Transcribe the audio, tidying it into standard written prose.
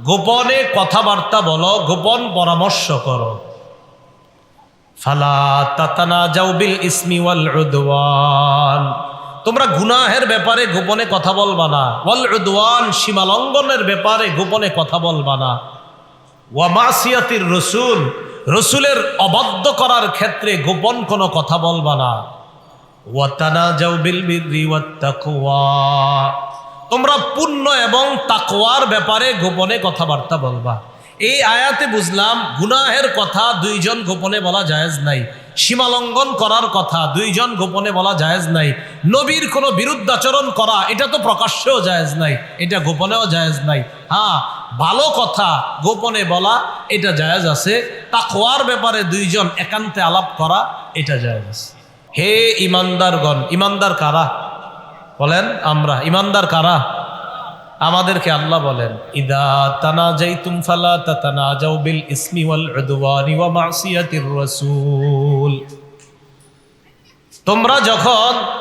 গোপনে কথাবার্তা বলো, গোপন পরামর্শ করো। ফালা তাতানাজাউ বিল ইসমি ওয়াল উদওয়ান, তোমরা গুনাহের ব্যাপারে গোপনে কথা বলবা না। ওয়াল উদওয়ান, সীমালঙ্ঘনের ব্যাপারে গোপনে কথা বলবা না। ওয়া মাসিয়াতির রাসূল, রাসূলের অবাধ্য করার ক্ষেত্রে গোপন কোনো কথা বলবা না। ওয়া তানাজাউ বিল বিররি ওয়াত তাকওয়া, তোমরা পুণ্য এবং তাকওয়ার ব্যাপারে গোপনে কথাবার্তা বলবা। এই আয়াতে বুঝলাম গুনাহের কথা দুইজন গোপনে বলা জায়েজ নাই, সীমালঙ্ঘন করার কথা দুইজন গোপনে বলা জায়েজ নাই, নবীর কোনো বিরুদ্ধাচরণ করা এটা তো প্রকাশ্যেও জায়েজ নাই, এটা গোপনেও জায়েজ নাই। হ্যাঁ, ভালো কথা গোপনে বলা এটা জায়েজ আছে, তাকওয়ার ব্যাপারে দুইজন একান্তে আলাপ করা এটা জায়েজ আছে। হে ইমানদারগণ, ইমানদার কারা বলেন? আমরা। ইমানদার কারা? আমাদেরকে আল্লাহ বলেন, ইদা তানাজাইতুম ফালা তাতানাজাউ বিল ইসমি ওয়াল উদওয়ানি ওয়া মাসিয়াতির রাসূল, তোমরা যখন